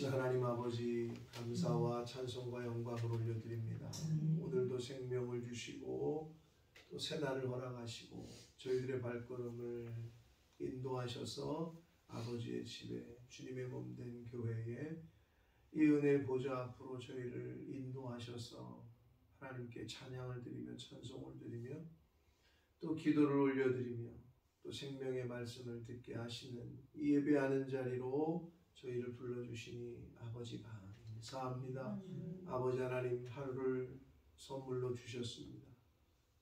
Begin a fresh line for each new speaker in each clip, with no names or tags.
되신 하나님 아버지 감사와 찬송과 영광을 올려드립니다. 오늘도 생명을 주시고 또 새날을 허락하시고 저희들의 발걸음을 인도하셔서 아버지의 집에 주님의 몸된 교회에 이 은혜의 보좌 앞으로 저희를 인도하셔서 하나님께 찬양을 드리며 찬송을 드리며 또 기도를 올려드리며 또 생명의 말씀을 듣게 하시는 이 예배하는 자리로 저희를 불러주시니 아버지가 감사합니다. 아버지 하나님 하루를 선물로 주셨습니다.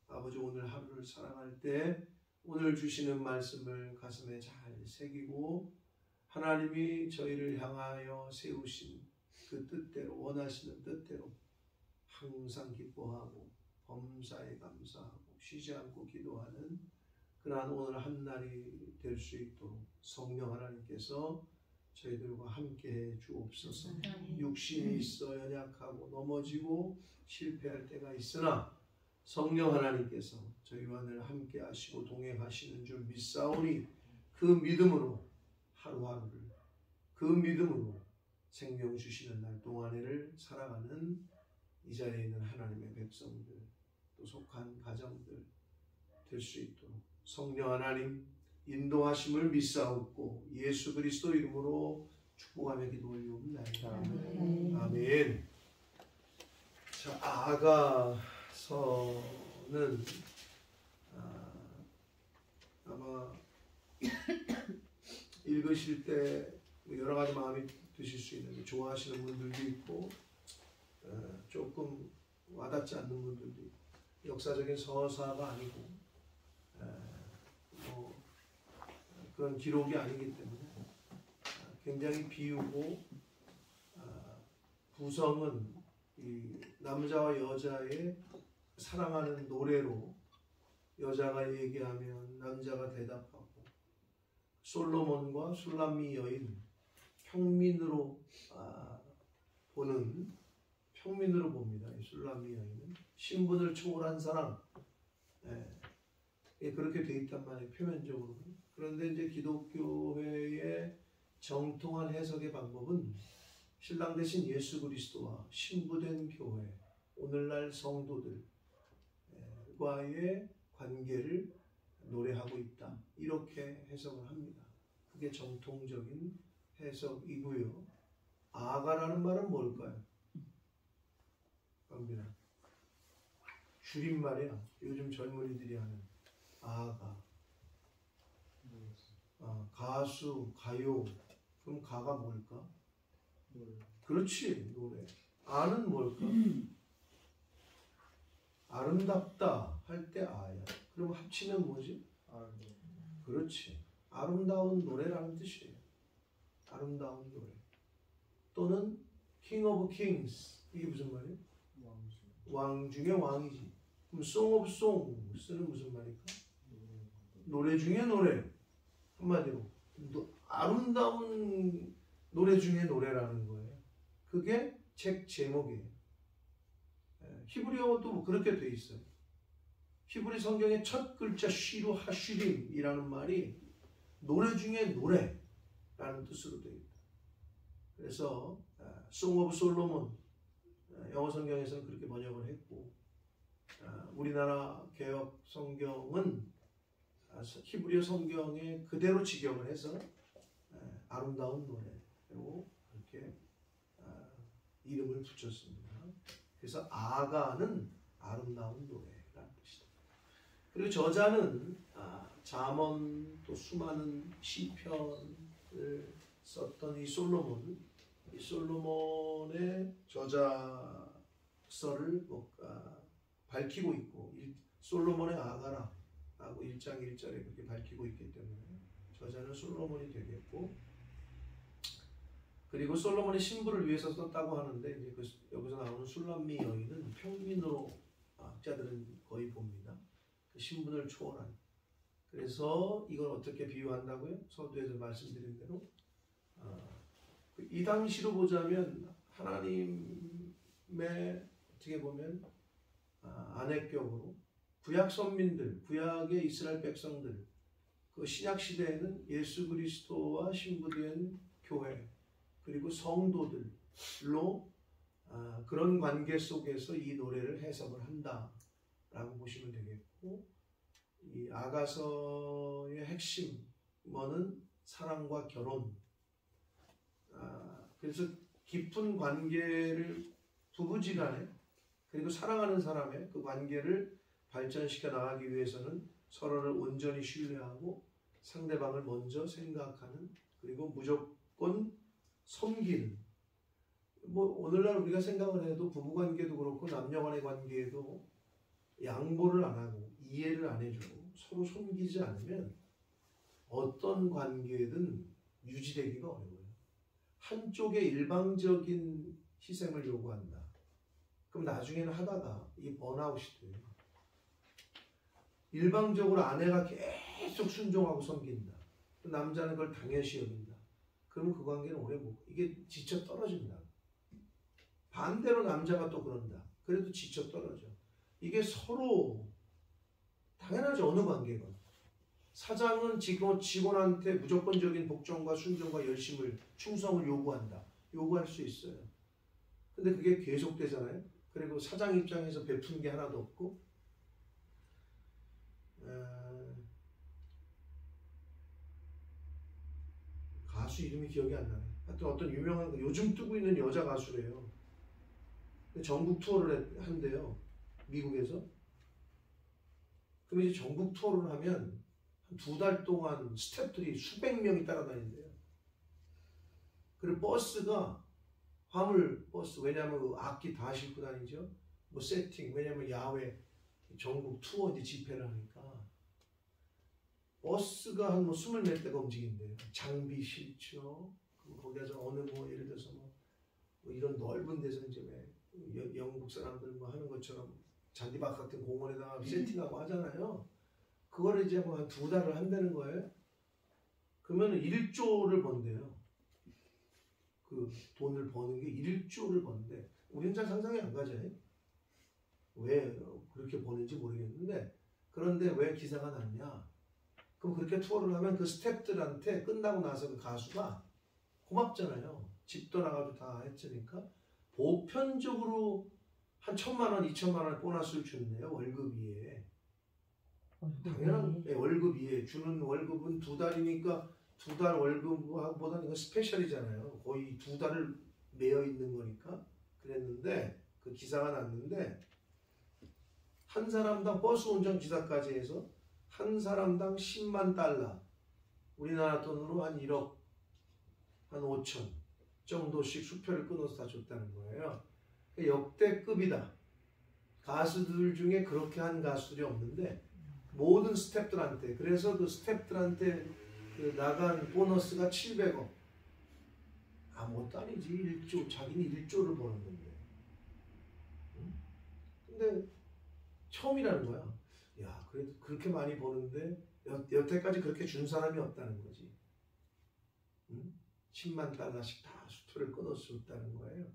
아버지 오늘 하루를 살아갈 때 오늘 주시는 말씀을 가슴에 잘 새기고 하나님이 저희를 향하여 세우신 그 뜻대로 원하시는 뜻대로 항상 기뻐하고 범사에 감사하고 쉬지 않고 기도하는 그러한 오늘 한날이 될 수 있도록 성령 하나님께서 저희들과 함께해 주옵소서. 육신이 있어 연약하고 넘어지고 실패할 때가 있으나 성령 하나님께서 저희와 늘 함께 하시고 동행하시는 줄 믿사오니 그 믿음으로 하루하루를 그 믿음으로 생명 주시는 날 동안에를 살아가는 이 자리에 있는 하나님의 백성들 또 속한 가정들 될 수 있도록 성령 하나님 인도하심을 믿사옵고 예수 그리스도 이름으로 축복하며 기도 올리옵나이다. 아멘. 자, 아가서는 아마 읽으실 때 여러 가지 마음이 드실 수 있는데 좋아하시는 분들도 있고 조금 와닿지 않는 분들도 있고 역사적인 서사가 아니고 그런 기록이 아니기 때문에 굉장히 비우고 구성은 이 남자와 여자의 사랑하는 노래로 여자가 얘기하면 남자가 대답하고 솔로몬과 술람미 여인 평민으로 평민으로 봅니다. 이 술람미 여인은 신분을 초월한 사랑 그렇게 돼 있단 말이에요. 표면적으로. 그런데 이제 기독교회의 정통한 해석의 방법은 신랑 대신 예수 그리스도와 신부된 교회 오늘날 성도들과의 관계를 노래하고 있다. 이렇게 해석을 합니다. 그게 정통적인 해석이고요. 아가라는 말은 뭘까요? 강빈아. 줄임말이야. 요즘 젊은이들이 하는 아가. 가수, 가요. 그럼 가가 뭘까? 노래. 그렇지, 노래. 아는 뭘까? 아름답다 할 때 아야. 그럼 합치면 뭐지? 그렇지. 아름다운 노래라는 뜻이에요. 아름다운 노래. 또는 King of Kings. 이게 무슨 말이에요? 왕 중에 왕이지. 그럼 Song of Songs는 무슨 말일까? 노래 중에 노래. 한마디로 아름다운 노래 중에 노래라는 거예요. 그게 책 제목이에요. 히브리어도 그렇게 돼 있어요. 히브리 성경의 첫 글자 쉬루 하슈림이라는 말이 노래 중에 노래라는 뜻으로 되어 있다. 그래서 Song of Solomon 영어 성경에서는 그렇게 번역을 했고 우리나라 개역 성경은 히브리어 성경에 그대로 직역을 해서 아름다운 노래로 그렇게 이름을 붙였습니다. 그래서 아가는 아름다운 노래라는 뜻이다. 그리고 저자는 잠언 또 수많은 시편을 썼던 이 솔로몬의 저자서를 밝히고 있고 솔로몬의 아가라 하고 1장 1절에 그렇게 밝히고 있기 때문에 저자는 솔로몬이 되겠고 그리고 솔로몬의 신부를 위해서 썼다고 하는데 이제 여기서 나오는 술람미 여인은 평민으로 학자들은 거의 봅니다. 그 신분을 초월한. 그래서 이걸 어떻게 비유한다고요? 서두에서 말씀드린 대로 이 당시로 보자면 하나님의 어떻게 보면 안액격으로 구약 선민들, 구약의 이스라엘 백성들 그 신약 시대에는 예수 그리스도와 신부된 교회 그리고 성도들로 그런 관계 속에서 이 노래를 해석을 한다라고 보시면 되겠고, 이 아가서의 핵심은 사랑과 결혼. 그래서 깊은 관계를 부부지간에 그리고 사랑하는 사람의 그 관계를 발전시켜 나가기 위해서는 서로를 온전히 신뢰하고 상대방을 먼저 생각하는, 그리고 무조건 섬기는. 오늘날 우리가 생각을 해도 부부관계도 그렇고 남녀간의 관계에도 양보를 안 하고 이해를 안 해주고 서로 섬기지 않으면 어떤 관계든 유지되기가 어려워요. 한쪽의 일방적인 희생을 요구한다. 그럼 나중에는 하다가 이 번아웃이 돼요. 일방적으로 아내가 계속 순종하고 섬긴다. 남자는 그걸 당연시 여긴다. 그러면 그 관계는 오래 못 가. 이게 지쳐 떨어진다. 반대로 남자가 또 그런다. 그래도 지쳐 떨어져. 이게 서로 당연하죠. 어느 관계건. 사장은 직원한테 무조건적인 복종과 순종과 열심을, 충성을 요구한다. 요구할 수 있어요. 근데 그게 계속되잖아요. 그리고 사장 입장에서 베푼 게 하나도 없고, 가수 이름이 기억이 안 나네. 하여튼 어떤 유명한, 요즘 뜨고 있는 여자 가수래요. 전국 투어를 한대요. 미국에서. 그럼 이제 전국 투어를 하면 한 2달 동안 스태프들이 수백 명이 따라다닌대요. 그리고 버스가 화물 버스, 왜냐하면 그 악기 다 싣고 다니죠. 뭐 세팅, 왜냐하면 야외 전국 투어 이제 집회를 하니까 버스가 한 뭐 20몇 대가 움직인대요. 장비 실죠. 거기서 어느 뭐 예를 들어서 뭐 이런 넓은 데서 이제 왜 영국 사람들 뭐 하는 것처럼 잔디밭 같은 공원에다가 세팅하고 하잖아요. 그걸 이제 뭐 한 2달을 한다는 거예요. 그러면 1조를 번대요. 그 돈을 버는 게 1조를 번대. 우리는 잘 상상이 안 가죠. 왜 그렇게 버는지 모르겠는데, 그런데 왜 기사가 났냐? 그럼 그렇게 투어를 하면 그 스태프들한테 끝나고 나서 그 가수가 고맙잖아요. 집도 나가도 다 했으니까 보편적으로 한 1,000만 원, 2,000만 원 보너스를 주는데요. 월급 이에. 당연한 월급 이에 주는 월급은 2달이니까 2달 월급보다는 이거 스페셜이잖아요. 거의 2달을 매여 있는 거니까. 그랬는데 그 기사가 났는데, 한 사람당 버스 운전 기사까지 해서 한 사람당 10만 달러, 우리나라 돈으로 한 1억 한 5천 정도씩 수표를 끊어서 다 줬다는 거예요. 역대급이다. 가수들 중에 그렇게 한 가수들이 없는데 모든 스태프들한테, 그래서 그 스태프들한테 그 나간 보너스가 700억. 아무것도 아니지. 1조, 자기는 1조를 버는 건데. 근데 처음이라는 거야. 야, 그래도 그렇게 많이 버는데 여태까지 그렇게 준 사람이 없다는 거지. 10만 달러씩 다 수표를 끊어줬다는 거예요.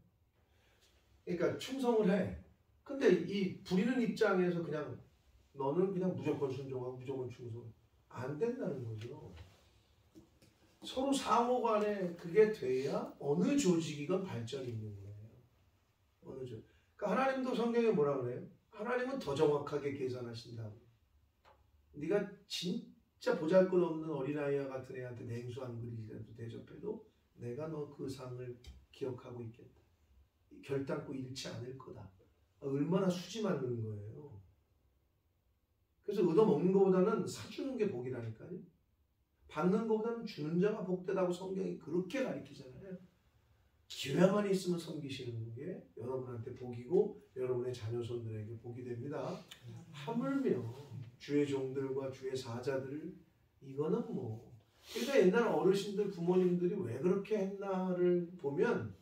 그러니까 충성을 해. 근데 이 부리는 입장에서 그냥 너는 그냥 무조건 순종하고 무조건 충성. 안 된다는 거죠. 서로 상호 간에 그게 돼야 어느 조직이건 발전이 있는 거예요. 어느 조직. 그러니까 하나님도 성경에 뭐라 그래요? 하나님은 더 정확하게 계산하신다고. 네가 진짜 보잘것없는 어린아이와 같은 애한테 냉수한 그릇이라도 대접해도 내가 너 그 상을 기억하고 있겠다. 결단코 잃지 않을 거다. 얼마나 수지 맞는 거예요. 그래서 얻어먹는 것보다는 사주는 게 복이라니까요. 받는 것보다는 주는 자가 복되다고 성경이 그렇게 가르치잖아요. 기회만 있으면 섬기시는 게 여러분한테 복이고 여러분의 자녀손들에게 복이 됩니다. 하물며 주의 종들과 주의 사자들, 이거는 뭐, 그러니까 옛날 어르신들, 부모님들이 왜 그렇게 했나를 보면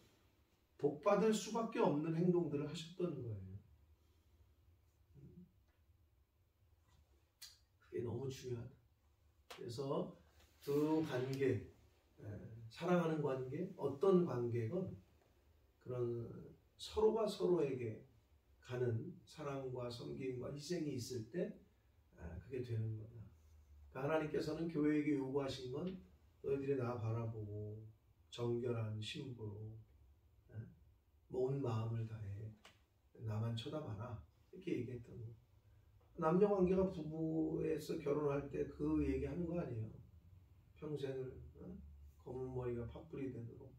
복받을 수밖에 없는 행동들을 하셨던 거예요. 그게 너무 중요하다. 그래서 두 관계, 사랑하는 관계, 어떤 관계건 그런 서로가 서로에게 가는 사랑과 섬김과 희생이 있을 때 그게 되는 거다. 그러니까 하나님께서는 교회에게 요구하신 건 너희들이 나 바라보고 정결한 신부로 온 마음을 다해 나만 쳐다봐라 이렇게 얘기했던 거. 남녀관계가 부부에서 결혼할 때 그 얘기하는 거 아니에요. 평생을 검은 머리가 팥불이 되도록.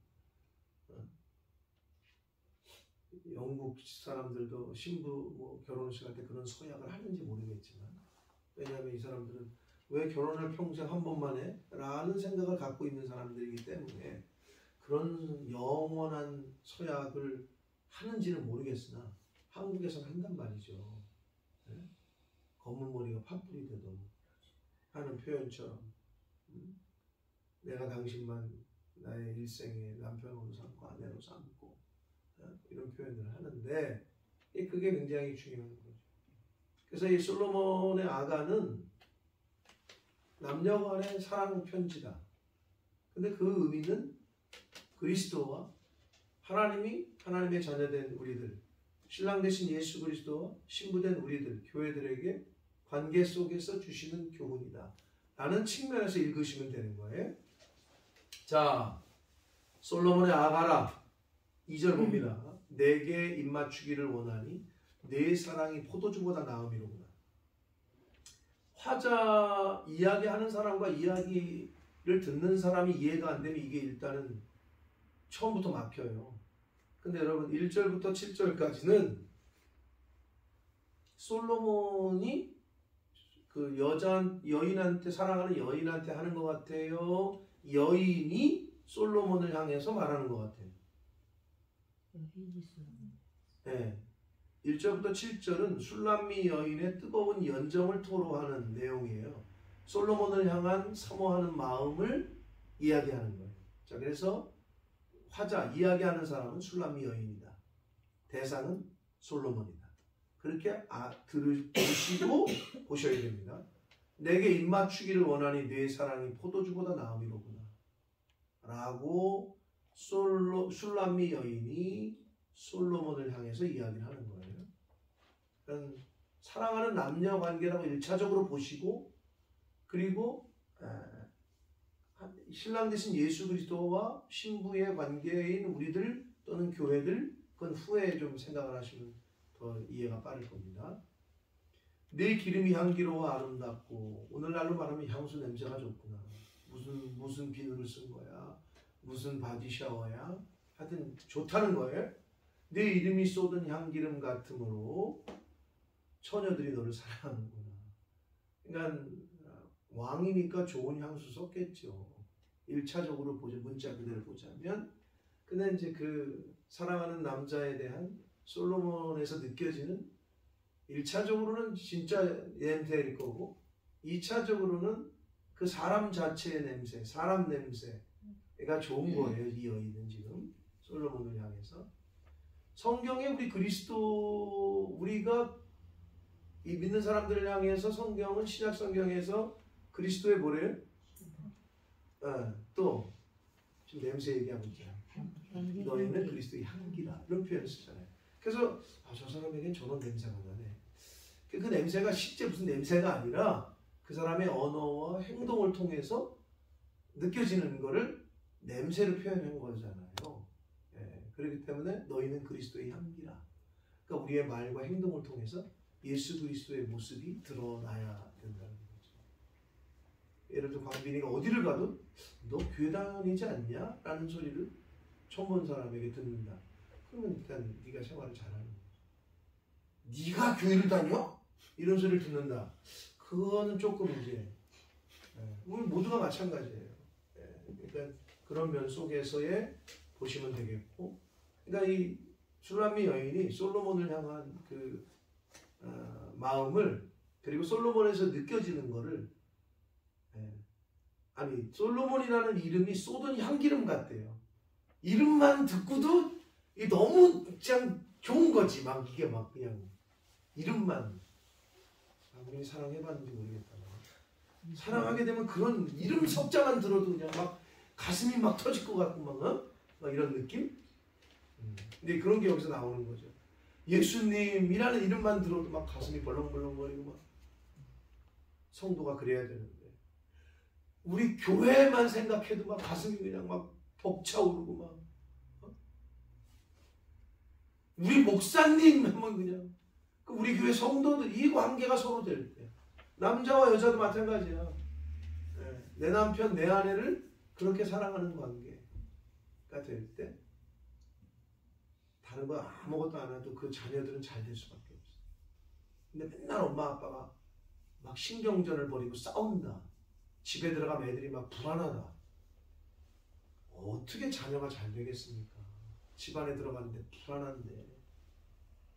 영국 사람들도 신부 뭐 결혼식 할 때 그런 서약을 하는지 모르겠지만, 왜냐하면 이 사람들은 왜 결혼을 평생 한 번만 해? 라는 생각을 갖고 있는 사람들이기 때문에 그런 영원한 서약을 하는지는 모르겠으나 한국에서는 한단 말이죠. 네? 검은 머리가 팥불이 되도록 하는 표현처럼 내가 당신만 나의 일생의 남편으로 삼고 아내로 삼고 이런 표현을 하는데 그게 굉장히 중요한 거죠. 그래서 이 솔로몬의 아가는 남녀 간의 사랑 편지다. 근데 그 의미는 그리스도와 하나님의 자녀된 우리들, 신랑 되신 예수 그리스도와 신부된 우리들, 교회들에게 관계 속에서 주시는 교훈이다 라는 측면에서 읽으시면 되는 거예요. 자, 솔로몬의 아가라 2절 봅니다. 내게 입맞추기를 원하니 내 사랑이 포도주보다 나음이로구나. 화자 이야기하는 사람과 이야기를 듣는 사람이 이해가 안 되면 이게 일단은 처음부터 막혀요. 근데 여러분 1절부터 7절까지는 솔로몬이 그 여인한테 사랑하는 여인한테 하는 것 같아요. 여인이 솔로몬을 향해서 말하는 것 같아요. 네. 1절부터 7절은 술람미 여인의 뜨거운 연정을 토로하는 내용이에요. 솔로몬을 향한 사모하는 마음을 이야기하는 거예요. 자, 그래서 화자, 이야기하는 사람은 술람미 여인이다. 대상은 솔로몬이다. 그렇게 들으시고 보셔야 됩니다. 내게 입맞추기를 원하니 내 사랑이 포도주보다 나음이로구나 라고 술람미 여인이 솔로몬을 향해서 이야기를 하는 거예요. 그러니까 사랑하는 남녀 관계라고 1차적으로 보시고, 그리고 신랑 되신 예수 그리스도와 신부의 관계인 우리들 또는 교회들, 그건 후에 좀 생각을 하시면 더 이해가 빠를 겁니다. 내 기름이 향기로워 아름답고, 오늘날로 말하면 향수 냄새가 좋구나. 무슨 비누를 쓴 거야, 무슨 바디 샤워야, 하여튼 좋다는 거예요. 내 이름이 쏟은 향기름 같으므로 처녀들이 너를 사랑하는구나. 그러니까 왕이니까 좋은 향수 썼겠죠. 1차적으로 문자 그대로 보자면. 근데 이제 그 사랑하는 남자에 대한 솔로몬에서 느껴지는 1차적으로는 진짜 냄새일 거고, 2차적으로는 그 사람 자체의 냄새, 사람 냄새가 좋은 거예요. 이 여인은 지금 솔로몬을 향해서. 성경에 우리가 이 믿는 사람들을 향해서 성경은 신약 성경에서 그리스도의 뭐래요? 또 지금 냄새 얘기하고 있잖아요. 너희는 그리스도의 향기라 이런 표현을 쓰잖아요. 그래서 저 사람에겐 저런 냄새가 나네. 그 냄새가 실제 무슨 냄새가 아니라 그 사람의 언어와 행동을 통해서 느껴지는 거를 냄새로 표현한 거잖아요. 그렇기 때문에 너희는 그리스도의 향기라. 그러니까 우리의 말과 행동을 통해서 예수 그리스도의 모습이 드러나야 된다는 거죠. 예를 들어 광빈이가 어디를 가도 너 교회 다니지 않냐? 라는 소리를 처음 본 사람에게 듣는다. 그러면 일단 네가 생활을 잘하는 거죠. 네가 교회를 다녀? 이런 소리를 듣는다. 그거는 조금 이제 우리 모두가 마찬가지예요. 그러니까 그런 면 속에서의 보시면 되겠고, 그러니까 이 술람미 여인이 솔로몬을 향한 그 마음을, 그리고 솔로몬에서 느껴지는 거를, 솔로몬이라는 이름이 쏟은 향기름 같대요. 이름만 듣고도 너무 그냥 좋은 거지. 이게 그냥 이름만. 우리 사랑해봤는지 모르겠다. 사랑하게 되면 그런 이름 석자만 들어도 그냥 가슴이 터질 것 같고 막 이런 느낌? 근데 그런 게 여기서 나오는 거죠. 예수님이라는 이름만 들어도 가슴이 벌렁벌렁거리고 성도가 그래야 되는데, 우리 교회만 생각해도 가슴이 그냥 벅차오르고 막. 우리 목사님 하면 그냥 우리 교회 성도들 이 관계가 서로 될 때, 남자와 여자도 마찬가지야. 내 남편 내 아내를 그렇게 사랑하는 관계가 될 때 다른 거 아무것도 안 해도 그 자녀들은 잘 될 수밖에 없어. 근데 맨날 엄마 아빠가 막 신경전을 벌이고 싸운다. 집에 들어가면 애들이 막 불안하다. 어떻게 자녀가 잘 되겠습니까? 집안에 들어갔는데 불안한데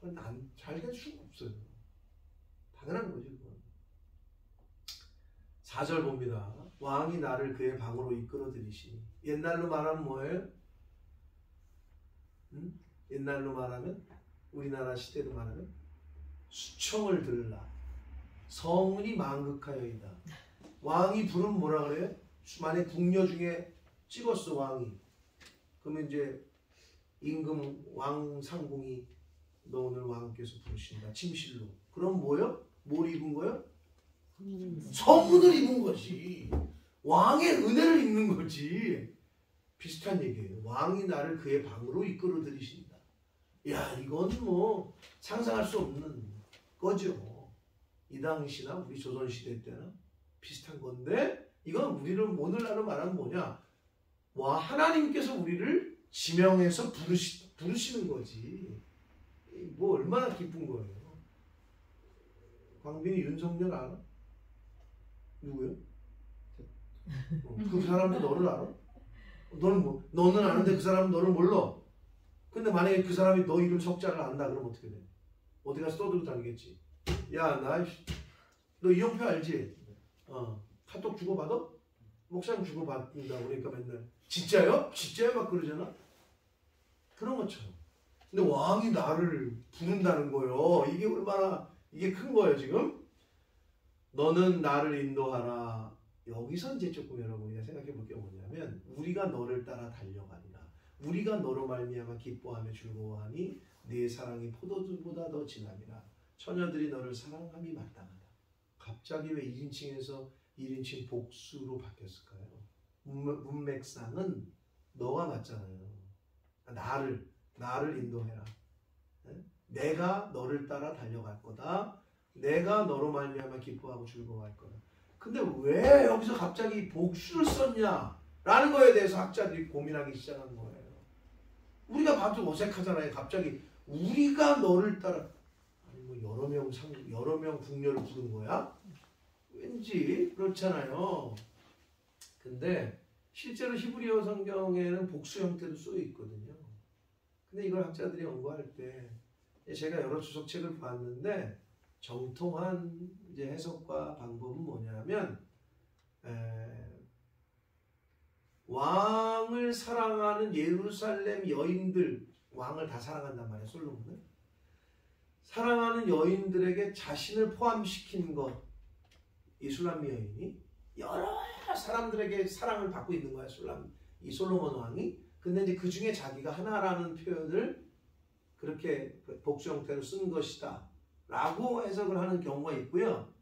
그건 잘 될 수가 없어요. 당연한 거지 그건. 4절 봅니다. 왕이 나를 그의 방으로 이끌어 들이시니. 옛날로 말하면 뭐예요? 옛날로 말하면 우리나라 시대로 말하면 수청을 들라 성은이 망극하여이다. 왕이 부르면 뭐라 그래요? 만약 궁녀 중에 찍었어 왕이. 그러면 이제 임금 왕상궁이 너 오늘 왕께서 부르신다 침실로. 그럼 뭐요? 뭘 입은 거요? 성문을 입은 거지. 왕의 은혜를 입는 거지. 비슷한 얘기예요. 왕이 나를 그의 방으로 이끌어 들이신다. 야, 이건 뭐 상상할 수 없는 거죠. 이 당시나 우리 조선시대 때나 비슷한 건데, 이건 우리를 오늘날로 말하면 뭐냐, 와, 하나님께서 우리를 지명해서 부르시는 거지. 뭐 얼마나 기쁜 거예요. 광빈이 윤석열 알아? 누구요? 그 사람도 너를 알아? 너는 아는데 그 사람은 너를 몰라. 근데 만약에 그 사람이 너 이름 석자를 안다 그러면 어떻게 돼? 어디 가서 떠들고 다니겠지. 야, 너 이영표 알지? 카톡 주고받아? 목사님 주고받는다 그러니까 맨날 진짜요? 진짜요? 막 그러잖아. 그런 것처럼. 근데 왕이 나를 부른다는 거예요. 이게 얼마나 이게 큰 거예요 지금. 너는 나를 인도하라. 여기서 이제 조금 여러분이 생각해 볼 게 뭐냐면, 우리가 너를 따라 달려가리라. 우리가 너로 말미암아 기뻐하며 즐거워하니 네 사랑이 포도주보다 더 진함이라. 처녀들이 너를 사랑함이 마땅하다. 갑자기 왜 1인칭에서 1인칭 복수로 바뀌었을까요? 문맥상은 너가 맞잖아요. 나를 인도해라. 내가 너를 따라 달려갈 거다. 내가 너로 말미암아 기뻐하고 즐거워할 거다. 근데 왜 여기서 갑자기 복수를 썼냐라는 거에 대해서 학자들이 고민하기 시작한 거예요. 우리가 봐도 어색하잖아요. 갑자기 우리가 너를 따라, 아니 뭐 여러 명 궁녀를 부른 거야? 왠지 그렇잖아요. 근데 실제로 히브리어 성경에는 복수 형태도 쓰여 있거든요. 근데 이걸 학자들이 연구할 때 제가 여러 주석책을 봤는데 정통한 이제 해석과 방법은 뭐냐면, 왕을 사랑하는 예루살렘 여인들, 왕을 다 사랑한단 말이에요. 솔로몬은 사랑하는 여인들에게 자신을 포함시킨 것, 이 술람미 여인이 여러 사람들에게 사랑을 받고 있는 거야. 이 솔로몬 왕이. 근데 이제 그 중에 자기가 하나라는 표현을 그렇게 복수 형태로 쓴 것이다 라고 해석을 하는 경우가 있고요.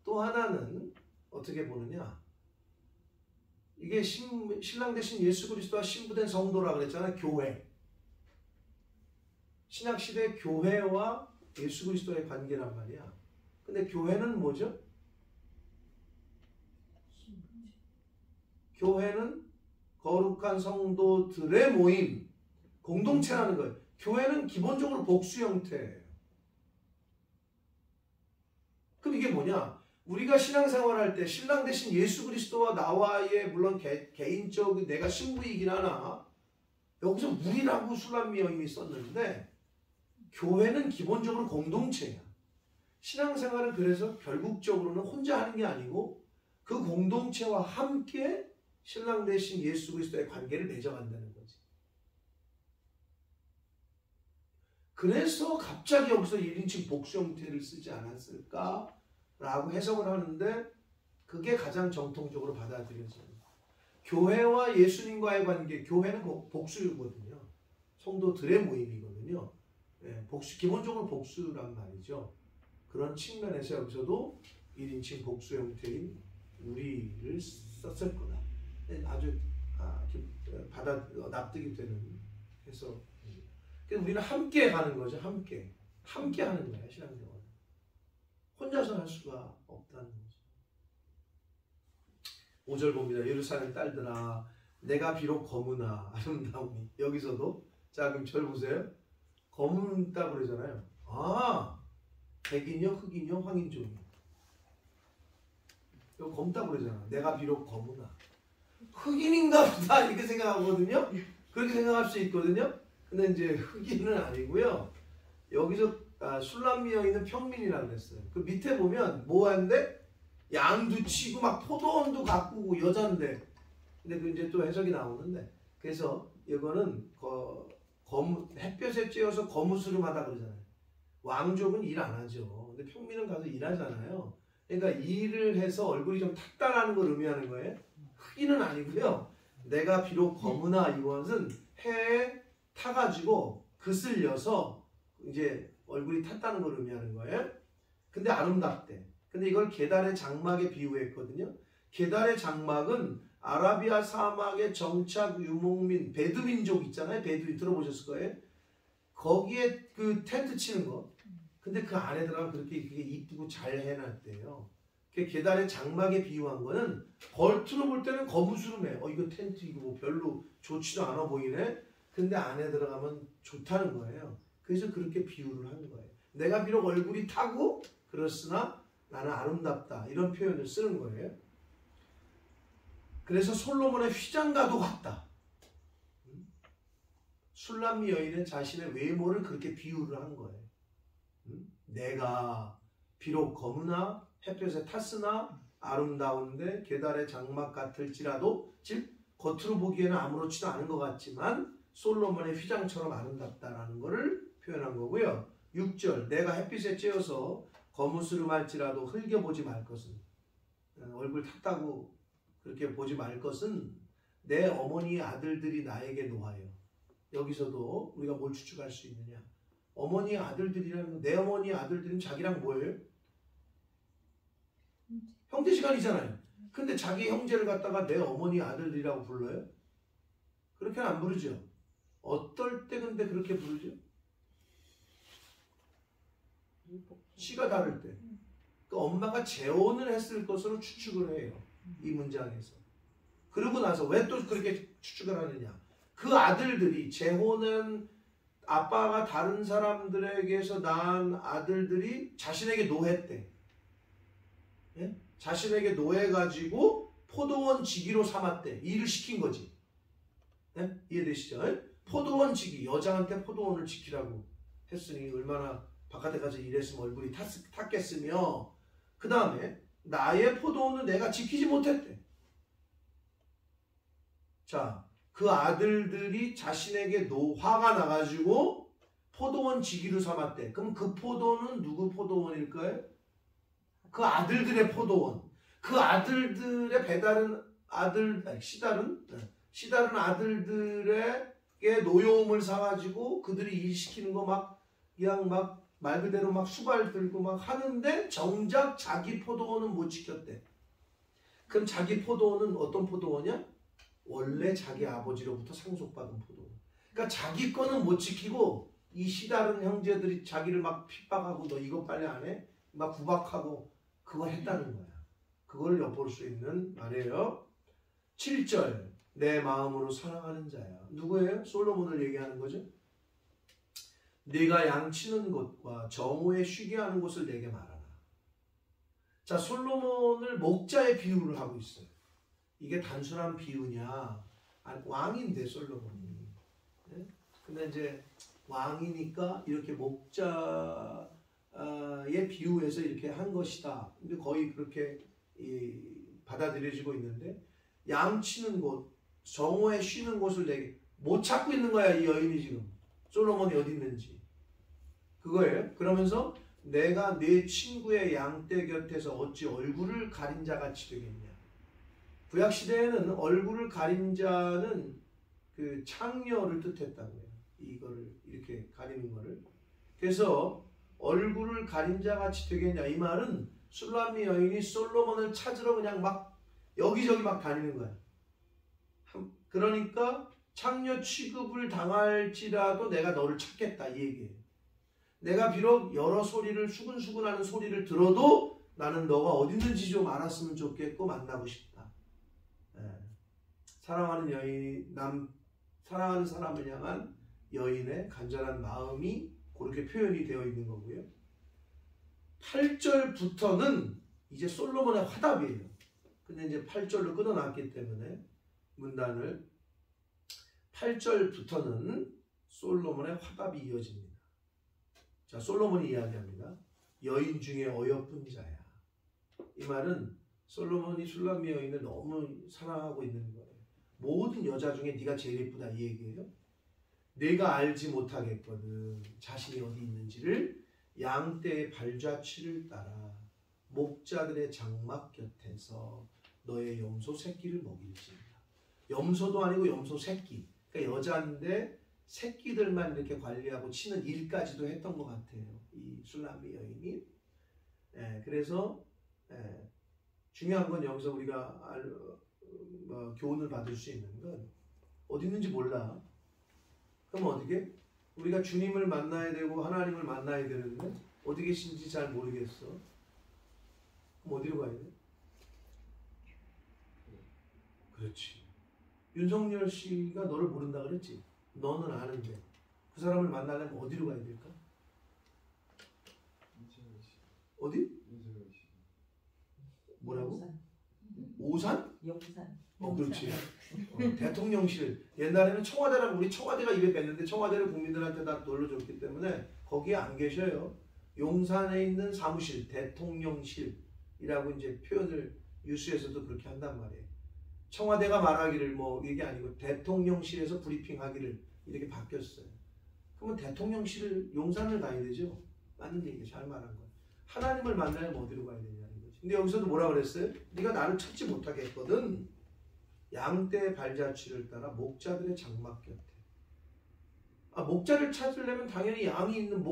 또 하나는 어떻게 보느냐, 이게 신랑 대신 예수 그리스도와 신부된 성도라 그랬잖아요. 교회. 신약시대 교회와 예수 그리스도의 관계란 말이야. 근데 교회는 뭐죠? 교회는 거룩한 성도들의 모임, 공동체라는 거예요. 교회는 기본적으로 복수 형태예요. 그럼 이게 뭐냐? 우리가 신앙생활할 때 신랑 대신 예수 그리스도와 나와의 물론 개인적 내가 신부이긴 하나, 여기서 우리라고 술람미 여인이 썼는데 교회는 기본적으로 공동체야. 신앙생활은 그래서 결국적으로는 혼자 하는 게 아니고 그 공동체와 함께 신랑 대신 예수 그리스도의 관계를 맺어간다는 거지. 그래서 갑자기 여기서 1인칭 복수 형태를 쓰지 않았을까라고 해석을 하는데, 그게 가장 정통적으로 받아들여져요. 교회와 예수님과의 관계, 교회는 복수거든요. 성도들의 모임이거든요. 기본적으로 복수란 말이죠. 그런 측면에서 여기서도 1인칭 복수 형태인 우리를 썼을 거다. 아주 납득이 되는. 그래서 우리는 함께 가는 거죠. 함께 하는 거예요. 신앙생활. 혼자서 할 수가 없다는 거죠. 5절 봅니다. 예루살렘 딸들아 내가 비록 검으나 아름다우니. 여기서도 자 그럼 절 보세요. 검다고 그러잖아요. 아 백인이요 흑인이요 황인종이요. 이거 검다고 그러잖아. 내가 비록 검으나 흑인인가 보다 이렇게 생각하거든요. 그렇게 생각할 수 있거든요. 근데 이제 흑인은 아니고요. 여기서 술람미 여인은 평민이라고 그랬어요. 그 밑에 보면 뭐 하는데 양도 치고 막 포도원도 가꾸고 여잔데. 근데 그 이제 또 해석이 나오는데. 그래서 이거는 햇볕에 쬐어서 거무스름하다 그러잖아요. 왕족은 일 안 하죠. 근데 평민은 가서 일하잖아요. 그러니까 일을 해서 얼굴이 좀 탔다라는 걸 의미하는 거예요. 흑인은 아니고요. 내가 비록 검으나 이것은 해에 타가지고 그슬려서 이제 얼굴이 탔다는 걸 의미하는 거예요. 근데 아름답대. 근데 이걸 게달의 장막에 비유했거든요. 게달의 장막은 아라비아 사막의 정착 유목민 베두민족 있잖아요. 베두인 들어보셨을 거예요. 거기에 그 텐트 치는 거. 근데 그 안에 들어가면 그렇게 이쁘고 잘 해놨대요. 게달의 장막에 비유한 거는 겉으로 볼 때는 거무스름해. 이거 텐트 이거 뭐 별로 좋지도 않아 보이네. 근데 안에 들어가면 좋다는 거예요. 그래서 그렇게 비유를 하는 거예요. 내가 비록 얼굴이 타고 그렇으나 나는 아름답다. 이런 표현을 쓰는 거예요. 그래서 솔로몬의 휘장과도 같다. 술람미 여인은 자신의 외모를 그렇게 비유를 한 거예요. 내가 비록 검으나 햇볕에 탔으나 아름다운데 게달의 장막 같을지라도 즉 겉으로 보기에는 아무렇지도 않은 것 같지만 솔로몬의 휘장처럼 아름답다라는 것을 표현한 거고요. 6절 내가 햇빛에 쬐어서 거무스름할지라도 흘겨보지 말 것은 얼굴 탔다고 그렇게 보지 말 것은 내 어머니의 아들들이 나에게 노하여. 여기서도 우리가 뭘 추측할 수 있느냐. 어머니의 아들들이라는 건 내 어머니의 아들들은 자기랑 뭐예요? 형제시간이잖아요. 근데 자기 형제를 갖다가 내 어머니의 아들들이라고 불러요? 그렇게는 안 부르죠. 어떨 때 근데 그렇게 부르죠? 씨가 다를 때. 그 엄마가 재혼을 했을 것으로 추측을 해요. 이 문장에서. 그러고 나서 왜 또 그렇게 추측을 하느냐. 그 아들들이 재혼은 아빠가 다른 사람들에게서 낳은 아들들이 자신에게 노했대. 예? 자신에게 노해가지고 포도원 지기로 삼았대. 일을 시킨 거지. 예? 이해되시죠? 포도원 지기. 여자한테 포도원을 지키라고 했으니 얼마나 바깥에 가서 일했으면 얼굴이 탔겠으며 그 다음에 나의 포도원은 내가 지키지 못했대. 자, 그 아들들이 자신에게 화가 나가지고 포도원 지기로 삼았대. 그럼 그 포도는 누구 포도원일까요? 그 아들들의 포도원. 그 아들들의 배다른 아들, 시다른 아들들에게 노여움을 사가지고 그들이 일 시키는 거 막 그냥 막 말 그대로 막 수발 들고 막 하는데 정작 자기 포도원은 못 지켰대. 그럼 자기 포도원은 어떤 포도원이야? 원래 자기 아버지로부터 상속받은 포도원. 그러니까 자기 거는 못 지키고 이 시다른 형제들이 자기를 막 핍박하고 너 이거 빨리 안 해? 막 구박하고 그걸 했다는 거야. 그걸 엿볼 수 있는 말이에요. 7절 내 마음으로 사랑하는 자야. 누구예요? 솔로몬을 얘기하는 거죠. 네가 양치는 곳과 정오에 쉬게 하는 곳을 내게 말하라. 자, 솔로몬을 목자의 비유를 하고 있어요. 이게 단순한 비유냐? 아니, 왕인데 솔로몬이. 네? 근데 이제 왕이니까 이렇게 목자의 비유에서 이렇게 한 것이다. 근데 거의 그렇게 받아들여지고 있는데 양치는 곳, 정오에 쉬는 곳을 내게 못 찾고 있는 거야. 이 여인이 지금. 솔로몬이 어디 있는지. 그거예요. 그러면서 내가 내 친구의 양떼 곁에서 어찌 얼굴을 가린 자같이 되겠냐. 구약시대에는 얼굴을 가린 자는 그 창녀를 뜻했다고요. 이거를 이렇게 가리는 거를. 그래서 얼굴을 가린 자같이 되겠냐. 이 말은 술람미 여인이 솔로몬을 찾으러 그냥 막 여기저기 막 다니는 거야. 그러니까 창녀 취급을 당할지라도 내가 너를 찾겠다 이 얘기예요. 내가 비록 여러 소리를 수근수근하는 소리를 들어도 나는 너가 어디 있는지 좀 알았으면 좋겠고 만나고 싶다. 사랑하는 사랑하는 사람을 향한 여인의 간절한 마음이 그렇게 표현이 되어 있는 거고요. 8절부터는 이제 솔로몬의 화답이에요. 근데 이제 8절로 끊어놨기 때문에 문단을 8절부터는 솔로몬의 화답이 이어집니다. 자, 솔로몬이 이야기합니다. 여인 중에 어여쁜 자야. 이 말은 솔로몬이 슐람미 여인을 너무 사랑하고 있는 거예요. 모든 여자 중에 네가 제일 예쁘다 이 얘기예요. 내가 알지 못하겠거든 자신이 어디 있는지를 양떼의 발자취를 따라 목자들의 장막 곁에서 너의 염소 새끼를 먹일지니라. 염소도 아니고 염소 새끼. 그러니까 여자인데 새끼들만 이렇게 관리하고 치는 일까지도 했던 것 같아요. 이 슐람미 여인이. 그래서 중요한 건 여기서 우리가 교훈을 받을 수 있는 건 어디 있는지 몰라. 그럼 어떻게? 우리가 주님을 만나야 되고 하나님을 만나야 되는데 어디 계신지 잘 모르겠어. 그럼 어디로 가야 돼? 그렇지. 윤석열 씨가 너를 모른다 그랬지? 너는 아는데 그 사람을 만나려면 어디로 가야 될까? 어디? 뭐라고? 오산?
용산.
그렇지. 대통령실. 옛날에는 청와대라고 우리 청와대가 입에 뺐는데 청와대를 국민들한테 다 돌려줬기 때문에 거기에 안 계셔요. 용산에 있는 사무실, 대통령실이라고 이제 표현을 뉴스에서도 그렇게 한단 말이에요. 청와대가 말하기를 뭐 이게 아니고 대통령실에서 브리핑하기를 이렇게 바뀌었어요. 그러면 대통령실을 용산을 가야 되죠. 맞는 얘기 잘 말한 거예요. 하나님을 만나려면 어디로 가야 되냐 이거지. 근데 여기서도 뭐라 그랬어요? 네가 나를 찾지 못하겠거든. 양떼의 발자취를 따라 목자들의 장막 곁에. 목자를 찾으려면 당연히 양이 있는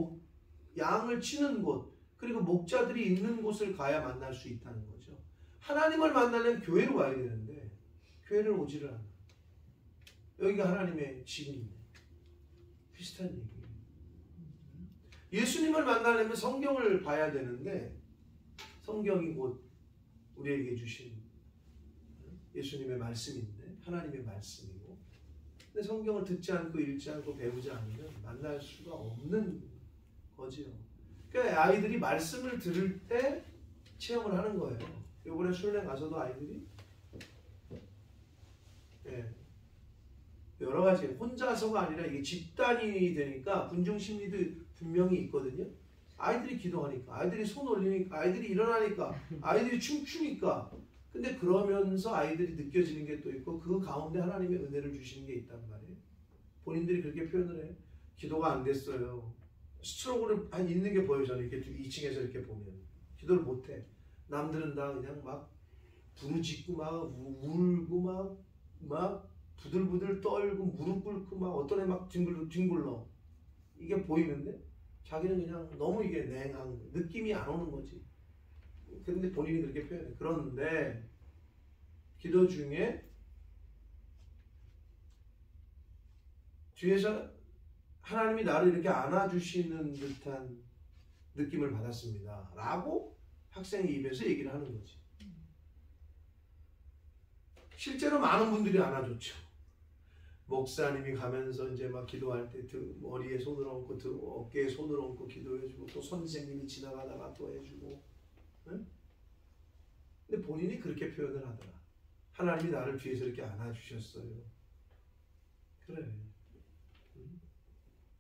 양을 치는 곳 그리고 목자들이 있는 곳을 가야 만날 수 있다는 거죠. 하나님을 만나려면 교회로 가야 되는데 교회를 오지를 않아. 여기가 하나님의 집인데 비슷한 얘기예요. 예수님을 만나려면 성경을 봐야 되는데 성경이 곧 우리에게 주신 예수님의 말씀인데 하나님의 말씀이고 근데 성경을 듣지 않고 읽지 않고 배우지 않으면 만날 수가 없는 거지요. 그러니까 아이들이 말씀을 들을 때 체험을 하는 거예요. 이번에 수련회 가서도 아이들이 여러 가지 혼자서가 아니라 이게 집단이 되니까 군중 심리도 분명히 있거든요. 아이들이 기도하니까, 아이들이 손 올리니까, 아이들이 일어나니까, 아이들이 춤추니까. 근데 그러면서 아이들이 느껴지는 게 또 있고 그 가운데 하나님의 은혜를 주시는 게 있단 말이에요. 본인들이 그렇게 표현을 해요. 기도가 안 됐어요. 스트로크를 있는 게 보여요. 저는 이렇게 2층에서 이렇게 보면 기도를 못해. 남들은 다 그냥 막 부르짖고 막 울고 막 부들부들 떨고 무릎 꿇고 막 어떤 애 막 뒹굴러 이게 보이는데 자기는 그냥 너무 이게 냉한 느낌이 안 오는 거지. 그런데 본인이 그렇게 표현해. 그런데 기도 중에 뒤에서 하나님이 나를 이렇게 안아주시는 듯한 느낌을 받았습니다. 라고 학생의 입에서 얘기를 하는 거지. 실제로 많은 분들이 안아줬죠. 목사님이 가면서 이제 막 기도할 때 머리에 손을 얹고 어깨에 손을 얹고 기도해주고 또 선생님이 지나가다가 또 해주고. 응? 근데 본인이 그렇게 표현을 하더라. 하나님이 나를 뒤에서 이렇게 안아주셨어요. 그래.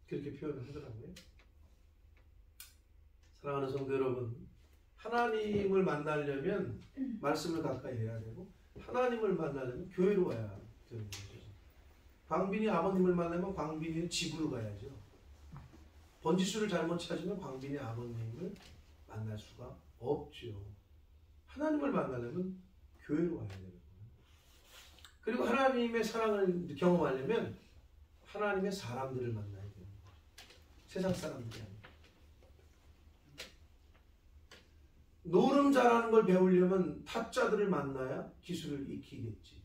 그렇게 표현을 하더라고요. 사랑하는 성도 여러분, 하나님을 만나려면 말씀을 가까이 해야 되고 하나님을 만나려면 교회로 가야 되는 거죠. 광빈이 아버님을 만나면 광빈이의 집으로 가야죠. 번지수를 잘못 찾으면 광빈이 아버님을 만날 수가 없죠. 하나님을 만나려면 교회로 가야 되는 거예요. 그리고 하나님의 사랑을 경험하려면 하나님의 사람들을 만나야 되는 거예요. 세상 사람들이 아니에요. 노름 잘하는 걸 배우려면 타짜들을 만나야 기술을 익히겠지.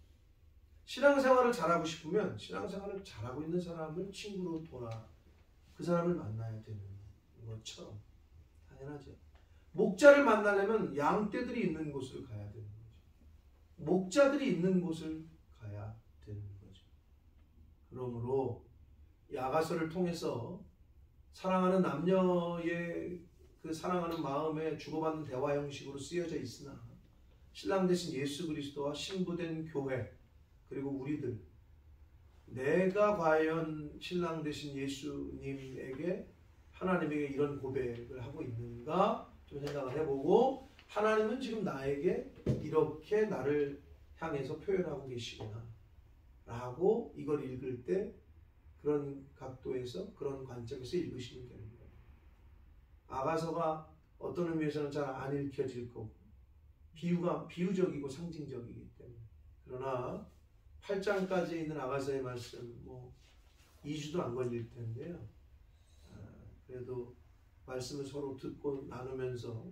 신앙생활을 잘하고 싶으면 신앙생활을 잘하고 있는 사람을 친구로 둬라. 그 사람을 만나야 되는 것처럼 당연하죠. 목자를 만나려면 양떼들이 있는 곳을 가야 되는 거죠. 목자들이 있는 곳을 가야 되는 거죠. 그러므로 이 아가서를 통해서 사랑하는 남녀의 그 사랑하는 마음에 주고받는 대화 형식으로 쓰여져 있으나 신랑 되신 예수 그리스도와 신부된 교회 그리고 우리들, 내가 과연 신랑 되신 예수님에게 하나님에게 이런 고백을 하고 있는가 좀 생각을 해보고, 하나님은 지금 나에게 이렇게 나를 향해서 표현하고 계시구나 라고 이걸 읽을 때 그런 각도에서 그런 관점에서 읽으시면 되는 거예요. 아가서가 어떤 의미에서는 잘 안 읽혀질 거고 비유적이고 상징적이기 때문에, 그러나 8장까지 있는 아가서의 말씀 2주도 안 걸릴 텐데요. 그래도 말씀을 서로 듣고 나누면서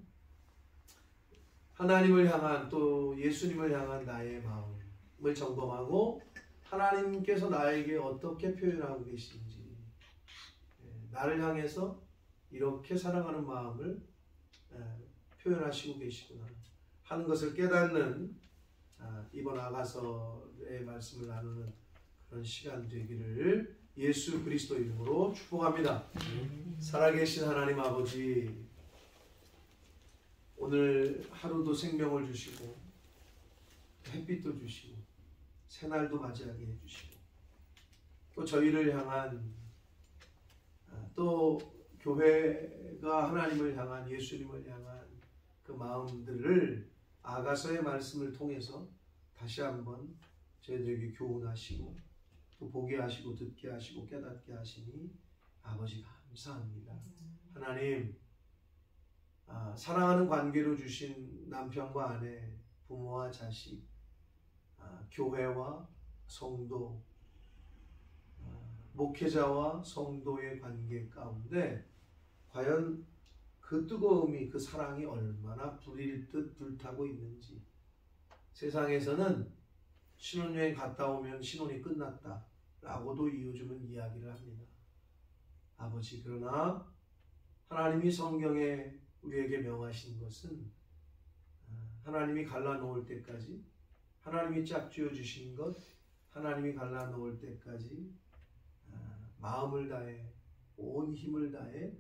하나님을 향한 또 예수님을 향한 나의 마음을 점검하고 하나님께서 나에게 어떻게 표현하고 계신지, 나를 향해서 이렇게 사랑하는 마음을 표현하시고 계시구나 하는 것을 깨닫는 이번 아가서의 말씀을 나누는 그런 시간 되기를 예수 그리스도 이름으로 축복합니다. 살아계신 하나님 아버지, 오늘 하루도 생명을 주시고 햇빛도 주시고 새날도 맞이하게 해주시고 또 저희를 향한 또 교회가 하나님을 향한 예수님을 향한 그 마음들을 아가서의 말씀을 통해서 다시 한번 저희들에게 교훈하시고 또 보게 하시고 듣게 하시고 깨닫게 하시니 아버지 감사합니다. 하나님, 사랑하는 관계로 주신 남편과 아내, 부모와 자식, 교회와 성도, 목회자와 성도의 관계 가운데 과연 그 뜨거움이, 그 사랑이 얼마나 불일 듯 불타고 있는지, 세상에서는 신혼여행 갔다 오면 신혼이 끝났다 라고도 요즘은 이야기를 합니다. 아버지, 그러나 하나님이 성경에 우리에게 명하신 것은 하나님이 갈라놓을 때까지, 하나님이 짝지어 주신 것 하나님이 갈라놓을 때까지 마음을 다해 온 힘을 다해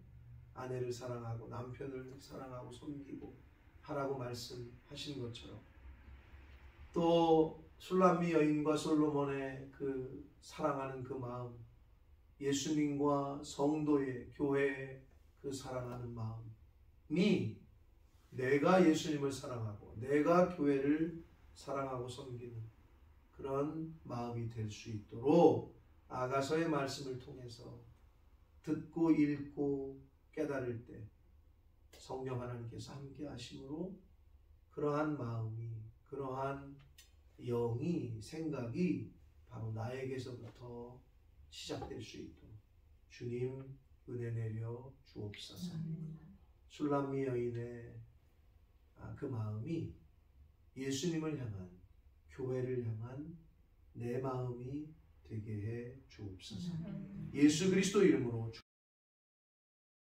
아내를 사랑하고 남편을 사랑하고 섬기고 하라고 말씀하신 것처럼, 또 술람미 여인과 솔로몬의 그 사랑하는 그 마음, 예수님과 성도의 교회의 그 사랑하는 마음이 내가 예수님을 사랑하고 내가 교회를 사랑하고 섬기는 그런 마음이 될 수 있도록 아가서의 말씀을 통해서 듣고 읽고 깨달을 때 성령 하나님께서 함께 하심으로 그러한 마음이, 그러한 영이, 생각이 바로 나에게서부터 시작될 수 있도록 주님 은혜 내려 주옵소서. 술람미 여인의 그 마음이 예수님을 향한, 교회를 향한 내 마음이 되게 해 주옵소서. 예수 그리스도 이름으로